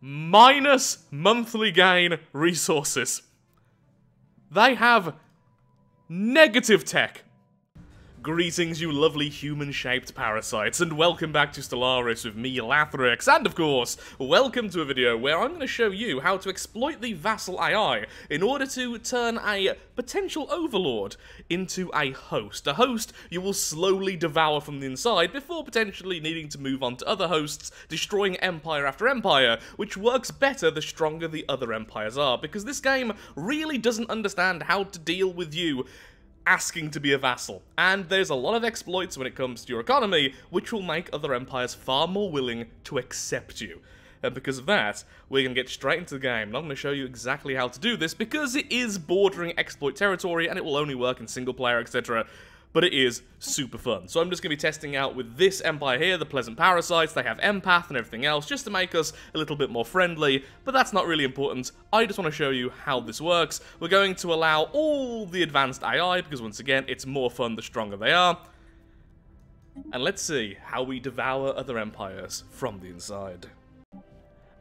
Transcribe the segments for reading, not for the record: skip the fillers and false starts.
minus monthly gain resources. They have negative tech. Greetings, you lovely human-shaped parasites, and welcome back to Stellaris with me, Lathrix, and of course, welcome to a video where I'm going to show you how to exploit the vassal AI in order to turn a potential overlord into a host you will slowly devour from the inside before potentially needing to move on to other hosts, destroying empire after empire, which works better the stronger the other empires are, because this game really doesn't understand how to deal with you asking to be a vassal, and there's a lot of exploits when it comes to your economy which will make other empires far more willing to accept you. And because of that, we're going to get straight into the game, and I'm going to show you exactly how to do this, because it is bordering exploit territory and it will only work in single player, etc. But it is super fun. So I'm just going to be testing out with this empire here, the Pleasant Parasites. They have empath and everything else, just to make us a little bit more friendly, but that's not really important. I just want to show you how this works. We're going to allow all the advanced AI, because once again, it's more fun the stronger they are. And let's see how we devour other empires from the inside.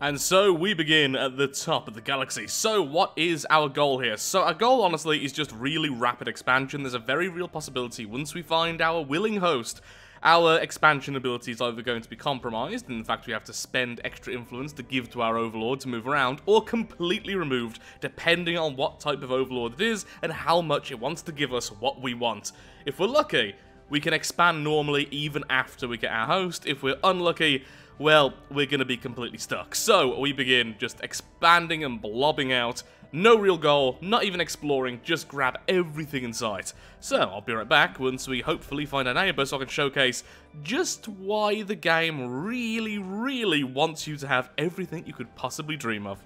And so we begin at the top of the galaxy. So what is our goal here? So our goal, honestly, is just really rapid expansion. There's a very real possibility once we find our willing host, our expansion ability is either going to be compromised, and in fact we have to spend extra influence to give to our overlord to move around, or completely removed, depending on what type of overlord it is and how much it wants to give us what we want. If we're lucky, we can expand normally even after we get our host. If we're unlucky, well, we're going to be completely stuck. So we begin just expanding and blobbing out. No real goal, not even exploring, just grab everything in sight. So I'll be right back once we hopefully find our neighbour so I can showcase just why the game really wants you to have everything you could possibly dream of.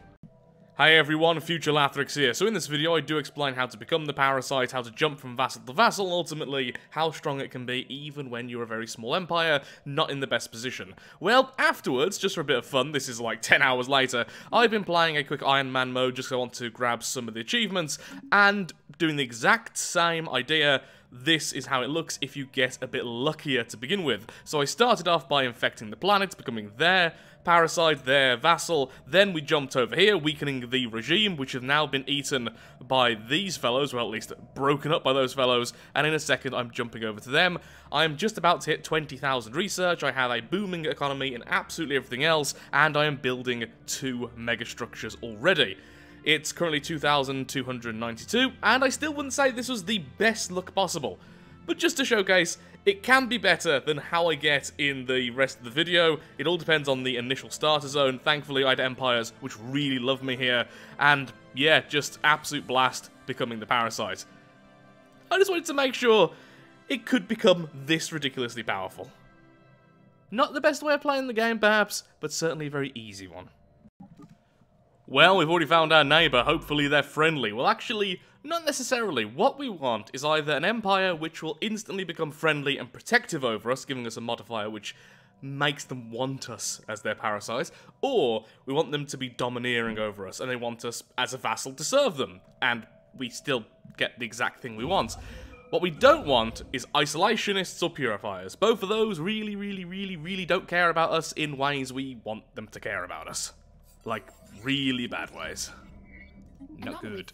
Hi everyone, Future Lathrix here. So in this video I do explain how to become the parasite, how to jump from vassal to vassal, and ultimately how strong it can be even when you're a very small empire, not in the best position. Well, afterwards, just for a bit of fun, this is like 10 hours later, I've been playing a quick Iron Man mode just because I want to grab some of the achievements, and doing the exact same idea. This is how it looks if you get a bit luckier to begin with. So I started off by infecting the planets, becoming their parasite, their vassal, then we jumped over here, weakening the regime, which have now been eaten by these fellows, well at least broken up by those fellows, and in a second I'm jumping over to them. I'm just about to hit 20,000 research, I have a booming economy and absolutely everything else, and I am building 2 megastructures already. It's currently 2,292, and I still wouldn't say this was the best look possible. But just to showcase, it can be better than how I get in the rest of the video. It all depends on the initial starter zone. Thankfully, I had empires which really love me here, and yeah, just absolute blast becoming the parasite. I just wanted to make sure it could become this ridiculously powerful. Not the best way of playing the game, perhaps, but certainly a very easy one. Well, we've already found our neighbour, hopefully they're friendly. Well, actually, not necessarily. What we want is either an empire which will instantly become friendly and protective over us, giving us a modifier which makes them want us as their parasites, or we want them to be domineering over us, and they want us as a vassal to serve them, and we still get the exact thing we want. What we don't want is isolationists or purifiers. Both of those really don't care about us in ways we want them to care about us. Like, really bad ways. Not good.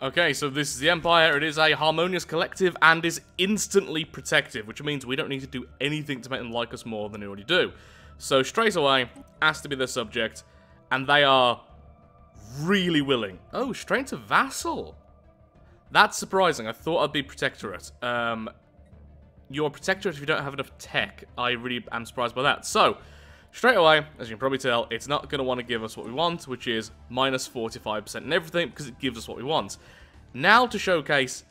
Okay, so this is the Empire. It is a harmonious collective and is instantly protective, which means we don't need to do anything to make them like us more than they already do. So straight away, has to be the subject, and they are really willing. Oh, straight to vassal. That's surprising. I thought I'd be protectorate. You're a protectorate if you don't have enough tech. I really am surprised by that. So, straight away, as you can probably tell, it's not going to want to give us what we want, which is minus 45% and everything, because it gives us what we want. Now to showcase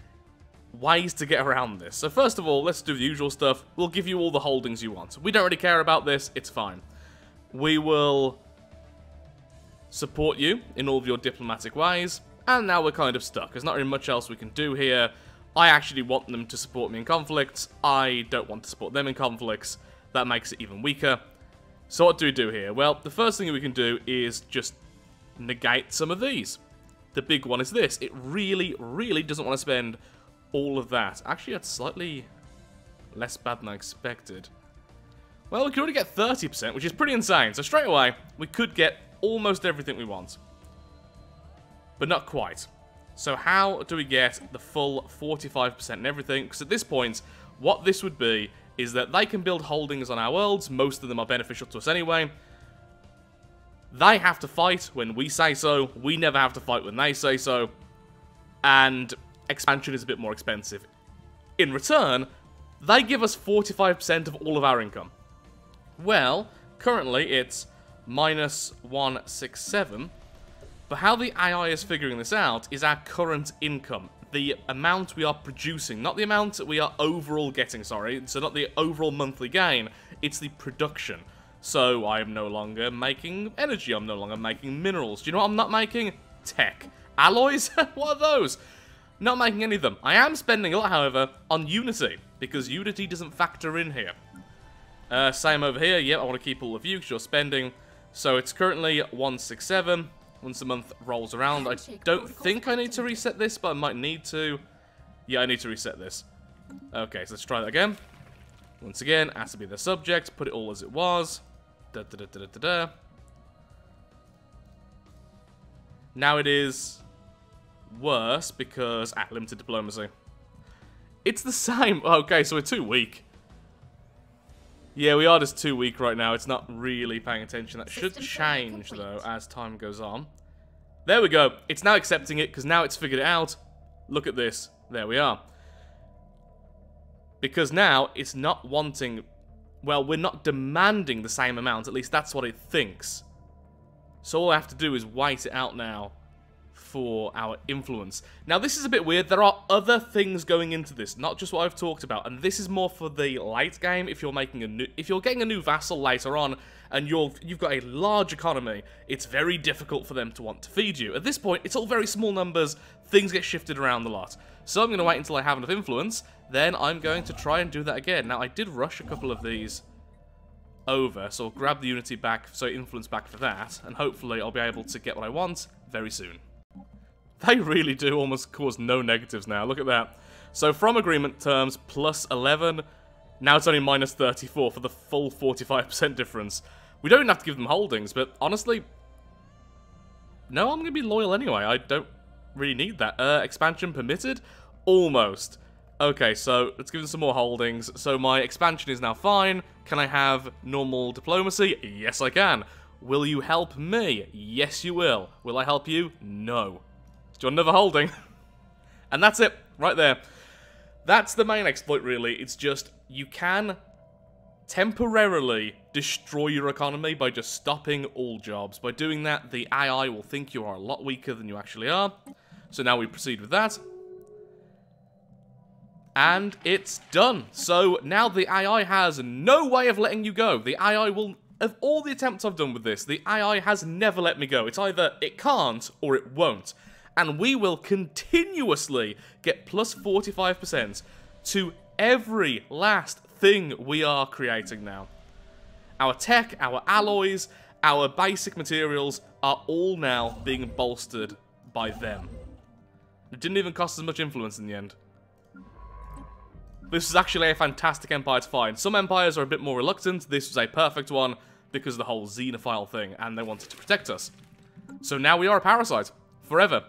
ways to get around this. So first of all, let's do the usual stuff. We'll give you all the holdings you want. We don't really care about this, it's fine. We will support you in all of your diplomatic ways, and now we're kind of stuck. There's not really much else we can do here. I actually want them to support me in conflicts. I don't want to support them in conflicts. That makes it even weaker. So what do we do here? Well, the first thing we can do is just negate some of these. The big one is this. It really doesn't want to spend all of that. Actually, that's slightly less bad than I expected. Well, we could already get 30%, which is pretty insane. So straight away, we could get almost everything we want. But not quite. So how do we get the full 45% and everything? Because at this point, what this would be is that they can build holdings on our worlds. Most of them are beneficial to us anyway. They have to fight when we say so. We never have to fight when they say so. And expansion is a bit more expensive. In return, they give us 45% of all of our income. Well, currently it's minus 167. But how the AI is figuring this out is our current income. The amount we are producing, not the amount we are overall getting, sorry. So not the overall monthly gain, it's the production. So I am no longer making energy, I'm no longer making minerals. Do you know what I'm not making? Tech. Alloys? What are those? Not making any of them. I am spending a lot, however, on Unity, because Unity doesn't factor in here. Same over here. Yep, I want to keep all of you because you're spending. So it's currently 167. Once a month rolls around. I don't think I need to reset this, but I might need to. Yeah, I need to reset this. Okay, so let's try that again. Once again, has to be the subject. Put it all as it was. Da, da, da, da, da, da. Now it is worse because... limited diplomacy. It's the same. Okay, so we're too weak. Yeah, we are just too weak right now. It's not really paying attention. That should change, though, as time goes on. There we go. It's now accepting it, because now it's figured it out. Look at this. There we are. Because now, it's not wanting... Well, we're not demanding the same amount. At least that's what it thinks. So all I have to do is wait it out now for our influence. Now, this is a bit weird. There are other things going into this, not just what I've talked about. And this is more for the late game. If you're making a new, if you're getting a new vassal later on, and you've got a large economy, it's very difficult for them to want to feed you. At this point, it's all very small numbers. Things get shifted around a lot. So I'm going to wait until I have enough influence. Then I'm going to try and do that again. Now, I did rush a couple of these over, so I'll grab the unity back, so influence back for that, and hopefully I'll be able to get what I want very soon. They really do almost cause no negatives now, look at that. So from agreement terms, plus 11, now it's only minus 34 for the full 45% difference. We don't even have to give them holdings, but honestly, no, I'm going to be loyal anyway. I don't really need that. Expansion permitted? Almost. Okay, so let's give them some more holdings. So my expansion is now fine. Can I have normal diplomacy? Yes, I can. Will you help me? Yes, you will. Will I help you? No. Do you want another holding? And that's it, right there. That's the main exploit, really. It's just, you can temporarily destroy your economy by just stopping all jobs. By doing that, the AI will think you are a lot weaker than you actually are. So now we proceed with that. And it's done. So now the AI has no way of letting you go. The AI will... Of all the attempts I've done with this, the AI has never let me go. It's either it can't or it won't. And we will continuously get plus 45% to every last thing we are creating now. Our tech, our alloys, our basic materials are all now being bolstered by them. It didn't even cost as much influence in the end. This is actually a fantastic empire to find. Some empires are a bit more reluctant. This was a perfect one because of the whole xenophile thing, and they wanted to protect us. So now we are a parasite. Forever.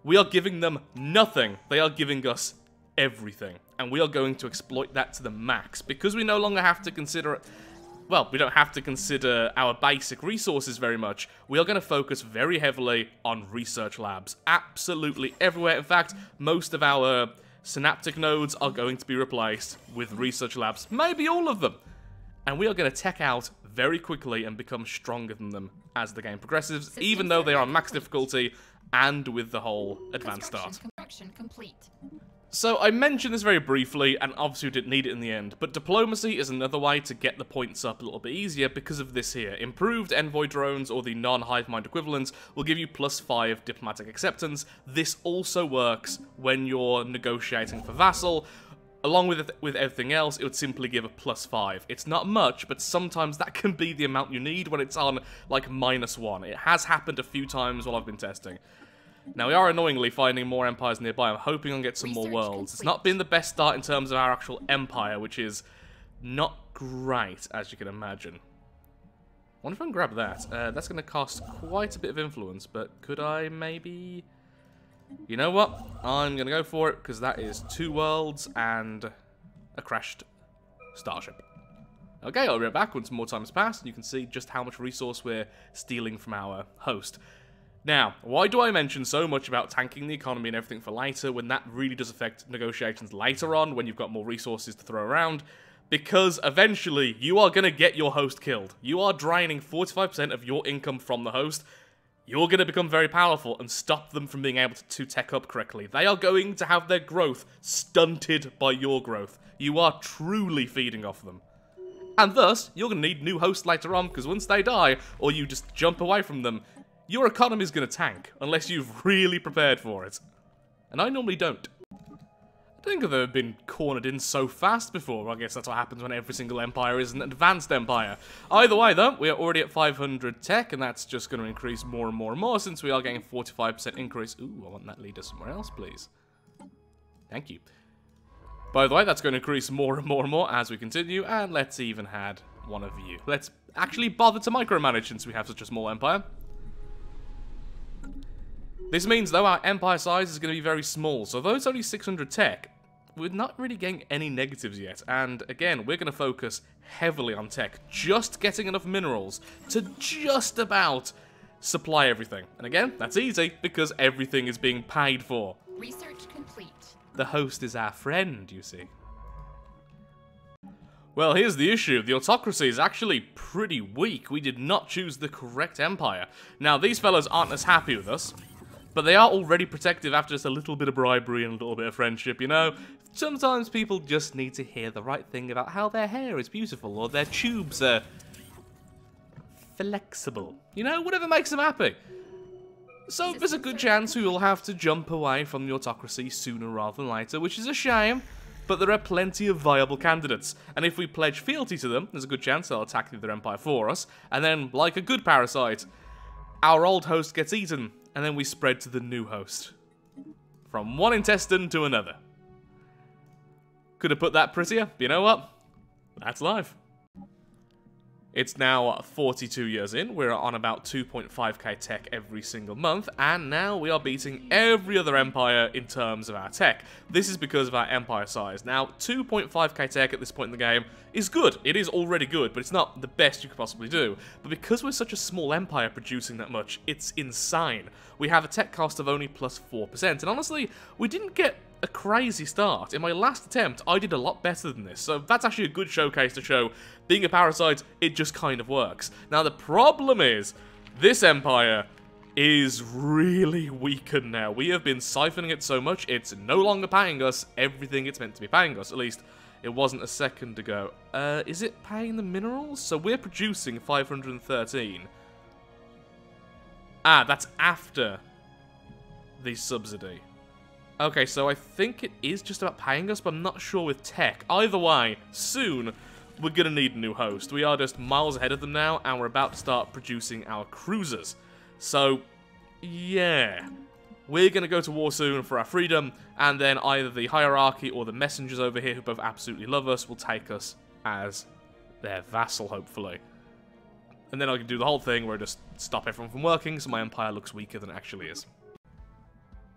We are giving them nothing. They are giving us everything. And we are going to exploit that to the max. Because we no longer have to consider... Well, we don't have to consider our basic resources very much. We are going to focus very heavily on research labs. Absolutely everywhere. In fact, most of our synaptic nodes are going to be replaced with research labs. Maybe all of them. And we are going to tech out very quickly and become stronger than them as the game progresses, even though they are on max difficulty and with the whole advanced start. Complete. So I mentioned this very briefly, and obviously we didn't need it in the end, but diplomacy is another way to get the points up a little bit easier because of this here. Improved envoy drones, or the non-hive mind equivalent, will give you plus 5 diplomatic acceptance. This also works when you're negotiating for vassal. Along with everything else, it would simply give a plus 5. It's not much, but sometimes that can be the amount you need when it's on, like, -1. It has happened a few times while I've been testing. Now, we are annoyingly finding more empires nearby. I'm hoping I'll get some more worlds. It's not been the best start in terms of our actual empire, which is not not great, as you can imagine. I wonder if I can grab that. That's going to cost quite a bit of influence, but could I maybe... You know what? I'm going to go for it, because that is 2 worlds and a crashed starship. Okay, I'll be right back once more time has passed, and you can see just how much resource we're stealing from our host. Now, why do I mention so much about tanking the economy and everything for later, when that really does affect negotiations later on, when you've got more resources to throw around? Because eventually, you are going to get your host killed. You are draining 45% of your income from the host. You're going to become very powerful and stop them from being able to tech up correctly. They are going to have their growth stunted by your growth. You are truly feeding off them. And thus, you're going to need new hosts later on, because once they die, or you just jump away from them, your economy is going to tank, unless you've really prepared for it. And I normally don't. I don't think I've ever been cornered in so fast before. I guess that's what happens when every single empire is an advanced empire. Either way, though, we are already at 500 tech, and that's just going to increase more and more and more, since we are getting a 45% increase. Ooh, I want that leader somewhere else, please. Thank you. By the way, that's going to increase more and more and more as we continue, and let's even add one of you. Let's actually bother to micromanage, since we have such a small empire. This means, though, our empire size is going to be very small, so though it's only 600 tech, we're not really getting any negatives yet, and again, we're going to focus heavily on tech, just getting enough minerals to just about supply everything. And again, that's easy, because everything is being paid for. Research complete. The host is our friend, you see. Well, here's the issue. The autocracy is actually pretty weak. We did not choose the correct empire. Now, these fellas aren't as happy with us, but they are already protective after just a little bit of bribery and a little bit of friendship, you know? Sometimes people just need to hear the right thing about how their hair is beautiful, or their tubes are flexible. You know, whatever makes them happy. So there's a good chance we will have to jump away from the autocracy sooner rather than later, which is a shame, but there are plenty of viable candidates. And if we pledge fealty to them, there's a good chance they'll attack the other empire for us, and then, like a good parasite, our old host gets eaten, and then we spread to the new host. From one intestine to another. Could have put that prettier, but you know what? That's life. It's now 42 years in, we're on about 2.5k tech every single month, and now we are beating every other empire in terms of our tech. This is because of our empire size. Now, 2.5k tech at this point in the game is good. It is already good, but it's not the best you could possibly do. But because we're such a small empire producing that much, it's insane. We have a tech cost of only plus 4%, and honestly, we didn't get a crazy start. In my last attempt, I did a lot better than this, so that's actually a good showcase to show being a parasite, it just kind of works. Now, the problem is, this empire is really weakened now. We have been siphoning it so much, it's no longer paying us everything it's meant to be paying us. At least, it wasn't a second ago. Is it paying the minerals? So we're producing 513. Ah, that's after the subsidy. Okay, so I think it is just about paying us, but I'm not sure with tech. Either way, soon, we're gonna need a new host. We are just miles ahead of them now, and we're about to start producing our cruisers. So, yeah. We're gonna go to war soon for our freedom, and then either the hierarchy or the messengers over here, who both absolutely love us, will take us as their vassal, hopefully. And then I can do the whole thing where I just stop everyone from working, so my empire looks weaker than it actually is.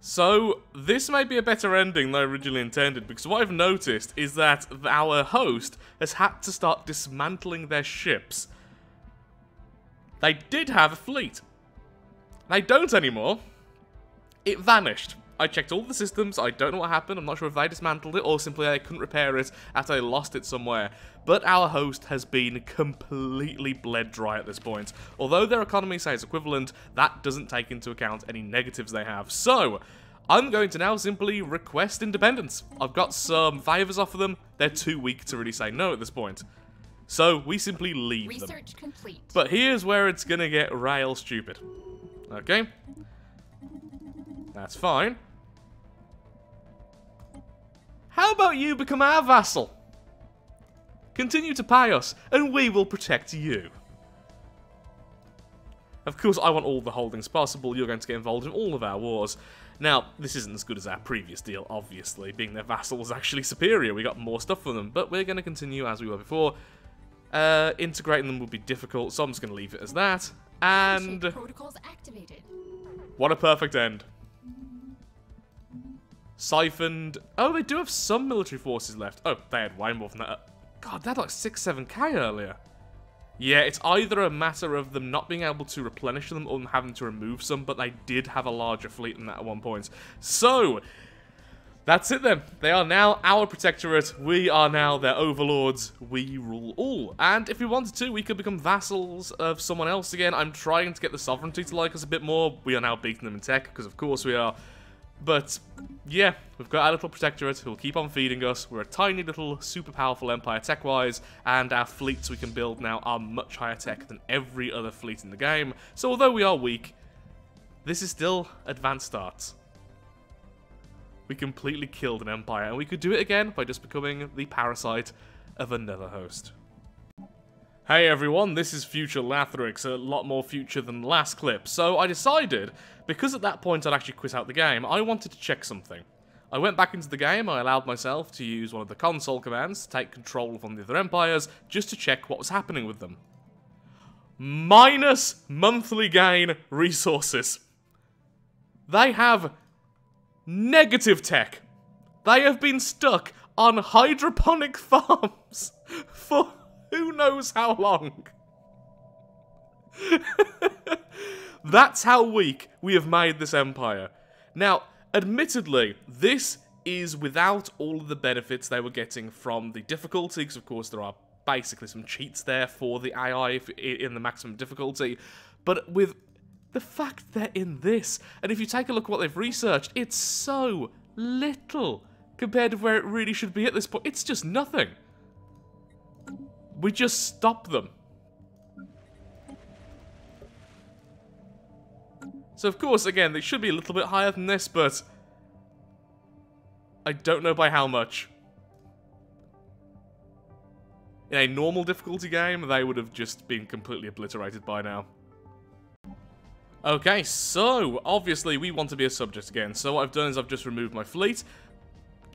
So, this may be a better ending than I originally intended, because what I've noticed is that our host has had to start dismantling their ships. They did have a fleet. They don't anymore. It vanished. I checked all the systems, I don't know what happened, I'm not sure if they dismantled it or simply they couldn't repair it after they lost it somewhere. But our host has been completely bled dry at this point. Although their economy says equivalent, that doesn't take into account any negatives they have. So, I'm going to now simply request independence. I've got some favours off of them, they're too weak to really say no at this point. So, we simply leave them. Research complete. But here's where it's gonna get rail stupid. Okay? That's fine. How about you become our vassal? Continue to pay us, and we will protect you. Of course, I want all the holdings possible. You're going to get involved in all of our wars. Now, this isn't as good as our previous deal, obviously. Being their vassal was actually superior. We got more stuff from them, but we're going to continue as we were before. Integrating them would be difficult, so I'm just going to leave it as that. And protocols activated. What a perfect end. Siphoned. Oh, they do have some military forces left. Oh, they had way more than that. God, they had like 6-7k earlier. Yeah, it's either a matter of them not being able to replenish them or them having to remove some, but they did have a larger fleet than that at one point. So, that's it then. They are now our protectorate. We are now their overlords. We rule all. And if we wanted to, we could become vassals of someone else again. I'm trying to get the sovereignty to like us a bit more. We are now beating them in tech, because of course we are. But, yeah, we've got our little protectorate who will keep on feeding us. We're a tiny little super powerful empire tech-wise, and our fleets we can build now are much higher tech than every other fleet in the game. So although we are weak, this is still advanced starts. We completely killed an empire, and we could do it again by just becoming the parasite of another host. Hey everyone, this is Future Lathrix, a lot more future than the last clip. So I decided, because at that point I'd actually quit out the game, I wanted to check something. I went back into the game, I allowed myself to use one of the console commands to take control of one of the other empires, just to check what was happening with them. Minus monthly gain resources. They have negative tech. They have been stuck on hydroponic farms for who knows how long. That's how weak we have made this empire. Now, admittedly, this is without all of the benefits they were getting from the difficulty, because of course there are basically some cheats there for the AI in the maximum difficulty, but with the fact they're in this, and if you take a look at what they've researched, it's so little compared to where it really should be at this point. It's just nothing. We just stop them. So of course, again, they should be a little bit higher than this, but I don't know by how much. In a normal difficulty game, they would have just been completely obliterated by now. Okay, so, obviously we want to be a subject again, so what I've done is I've just removed my fleet.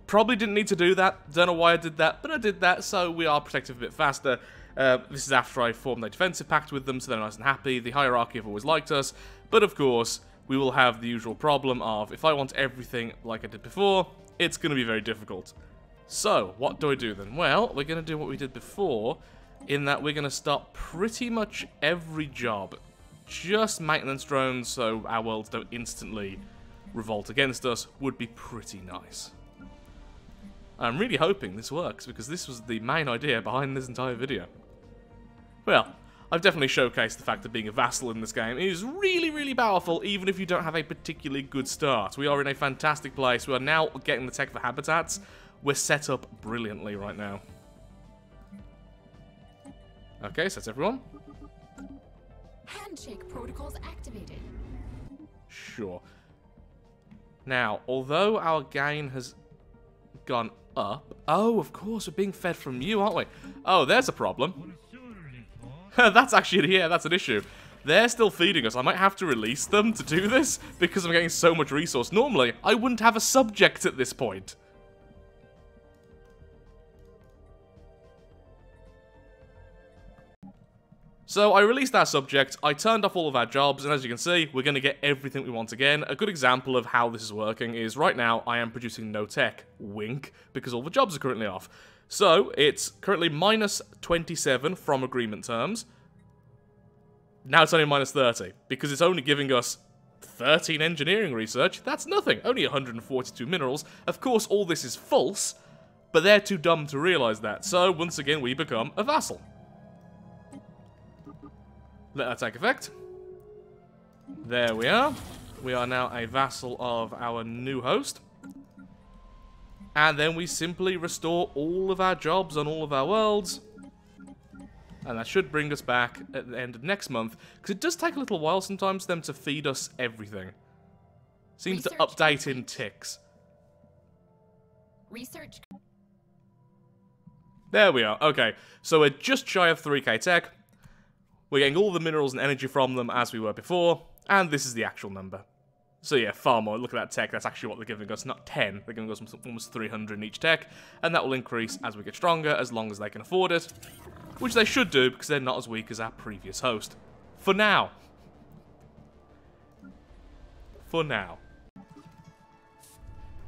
Probably didn't need to do that, don't know why I did that, but I did that, so we are protected a bit faster. This is after I formed a defensive pact with them, so they're nice and happy. The hierarchy have always liked us, but of course, we will have the usual problem of, if I want everything like I did before, it's going to be very difficult. So, what do I do then? Well, we're going to do what we did before, in that we're going to stop pretty much every job. Just maintenance drones, so our worlds don't instantly revolt against us, would be pretty nice. I'm really hoping this works, because this was the main idea behind this entire video. Well, I've definitely showcased the fact that being a vassal in this game is really, really powerful, even if you don't have a particularly good start. We are in a fantastic place. We are now getting the tech for habitats. We're set up brilliantly right now. Okay, so that's everyone. Handshake protocols activated. Sure. Now, although our gain has gone up... Oh, of course, we're being fed from you, aren't we? Oh, there's a problem. That's actually, yeah, that's an issue. They're still feeding us. I might have to release them to do this, because I'm getting so much resource. Normally, I wouldn't have a subject at this point. So I released our subject, I turned off all of our jobs, and as you can see, we're going to get everything we want again. A good example of how this is working is right now I am producing no tech, wink, because all the jobs are currently off. So it's currently minus 27 from agreement terms. Now it's only minus 30, because it's only giving us 13 engineering research. That's nothing, only 142 minerals. Of course all this is false, but they're too dumb to realise that, so once again we become a vassal. Let that take effect. There we are. We are now a vassal of our new host. And then we simply restore all of our jobs on all of our worlds. And that should bring us back at the end of next month. Because it does take a little while sometimes for them to feed us everything. Seems to update in ticks. Research. There we are. Okay, so we're just shy of 3k tech. We're getting all the minerals and energy from them as we were before, and this is the actual number. So yeah, far more. Look at that tech, that's actually what they're giving us, not 10. They're giving us almost 300 in each tech, and that will increase as we get stronger, as long as they can afford it. which they should do because they're not as weak as our previous host. For now. For now.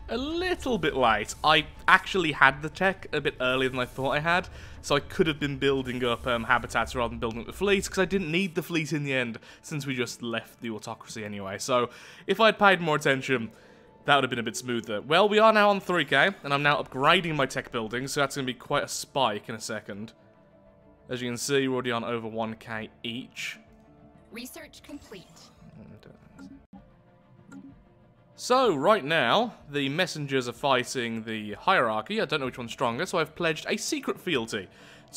A little bit late. I actually had the tech a bit earlier than I thought I had, so I could have been building up habitats rather than building up the fleet, because I didn't need the fleet in the end, since we just left the autocracy anyway. So, if I'd paid more attention, that would have been a bit smoother. Well, we are now on 3k, and I'm now upgrading my tech buildings, so that's going to be quite a spike in a second. As you can see, we're already on over 1k each. Research complete. So, right now, the messengers are fighting the hierarchy. I don't know which one's stronger, so I've pledged a secret fealty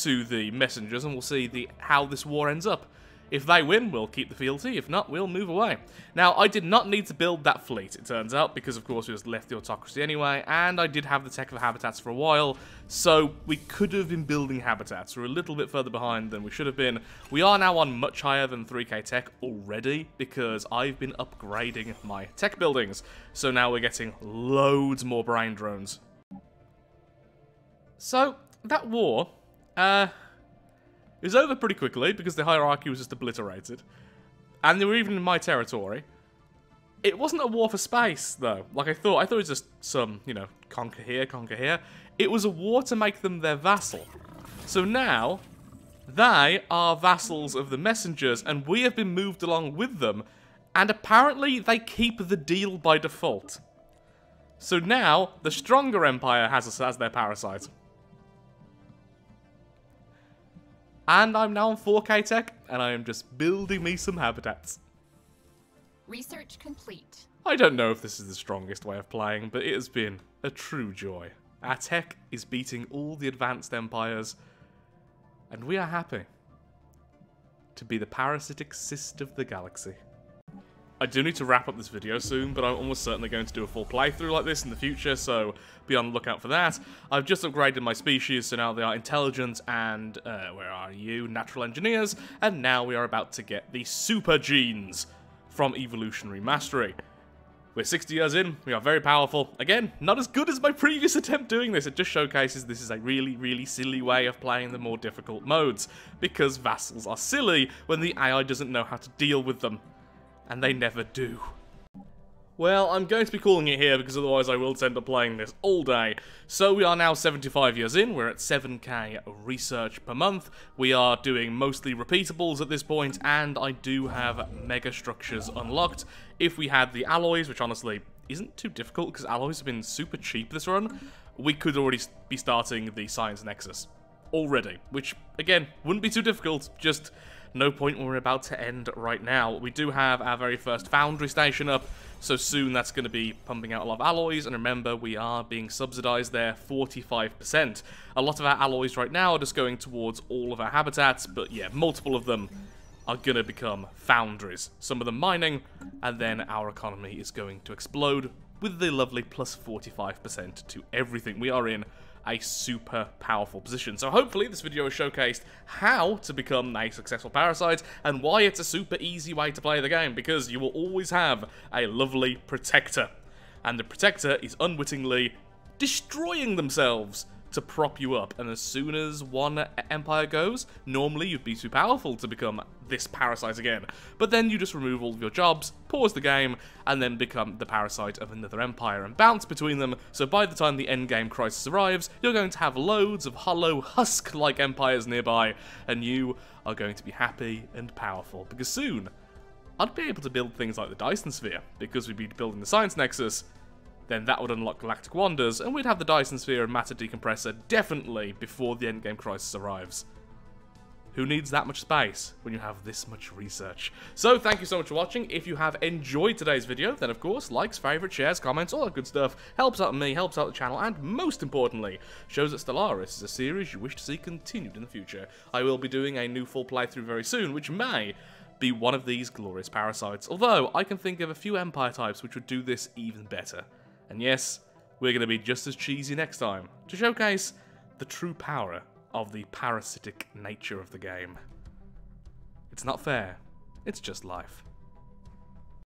to the messengers, and we'll see how this war ends up. If they win, we'll keep the fealty. If not, we'll move away. Now, I did not need to build that fleet, it turns out, because, of course, we just left the autocracy anyway, and I did have the tech for habitats for a while, so we could have been building habitats. We're a little bit further behind than we should have been. We are now on much higher than 3k tech already, because I've been upgrading my tech buildings. So now we're getting loads more brain drones. So, that war, it was over pretty quickly because the hierarchy was just obliterated. And they were even in my territory. It wasn't a war for space, though. Like I thought it was just some, you know, conquer here, conquer here. It was a war to make them their vassal. So now, they are vassals of the messengers, and we have been moved along with them, and apparently they keep the deal by default. So now, the stronger empire has us as their parasite. And I'm now on 4k tech, and I am just building me some habitats. Research complete. I don't know if this is the strongest way of playing, but it has been a true joy. Our tech is beating all the advanced empires, and we are happy to be the parasitic cyst of the galaxy. I do need to wrap up this video soon, but I'm almost certainly going to do a full playthrough like this in the future, so be on the lookout for that. I've just upgraded my species, so now they are intelligent and, where are you? Natural engineers, and now we are about to get the super genes from evolutionary mastery. We're 60 years in, we are very powerful. Again, not as good as my previous attempt doing this, it just showcases this is a really, really silly way of playing the more difficult modes, because vassals are silly when the AI doesn't know how to deal with them. And they never do. Well, I'm going to be calling it here because otherwise I will end up playing this all day. So we are now 75 years in, we're at 7k research per month. We are doing mostly repeatables at this point, and I do have mega structures unlocked. If we had the alloys, which honestly isn't too difficult because alloys have been super cheap this run, we could already be starting the science nexus already, which again wouldn't be too difficult, just no point when we're about to end right now. We do have our very first foundry station up, so soon that's going to be pumping out a lot of alloys, and remember, we are being subsidized there 45%. A lot of our alloys right now are just going towards all of our habitats, but yeah, multiple of them are going to become foundries. Some of them mining, and then our economy is going to explode with the lovely plus 45% to everything. We are in a super powerful position. So hopefully this video has showcased how to become a successful parasite and why it's a super easy way to play the game, because you will always have a lovely protector, and the protector is unwittingly destroying themselves to prop you up, and as soon as one empire goes, normally you'd be too powerful to become this parasite again, but then you just remove all of your jobs, pause the game, and then become the parasite of another empire and bounce between them, so by the time the endgame crisis arrives, you're going to have loads of hollow husk-like empires nearby, and you are going to be happy and powerful, because soon, I'd be able to build things like the Dyson Sphere, because we'd be building the Science Nexus. Then that would unlock Galactic Wonders, and we'd have the Dyson Sphere and Matter Decompressor definitely before the endgame crisis arrives. Who needs that much space when you have this much research? So thank you so much for watching. If you have enjoyed today's video, then of course, likes, favourites, shares, comments, all that good stuff helps out me, helps out the channel, and most importantly, shows that Stellaris is a series you wish to see continued in the future. I will be doing a new full playthrough very soon, which may be one of these glorious parasites, although I can think of a few empire types which would do this even better. And yes, we're going to be just as cheesy next time, to showcase the true power of the parasitic nature of the game. It's not fair, it's just life.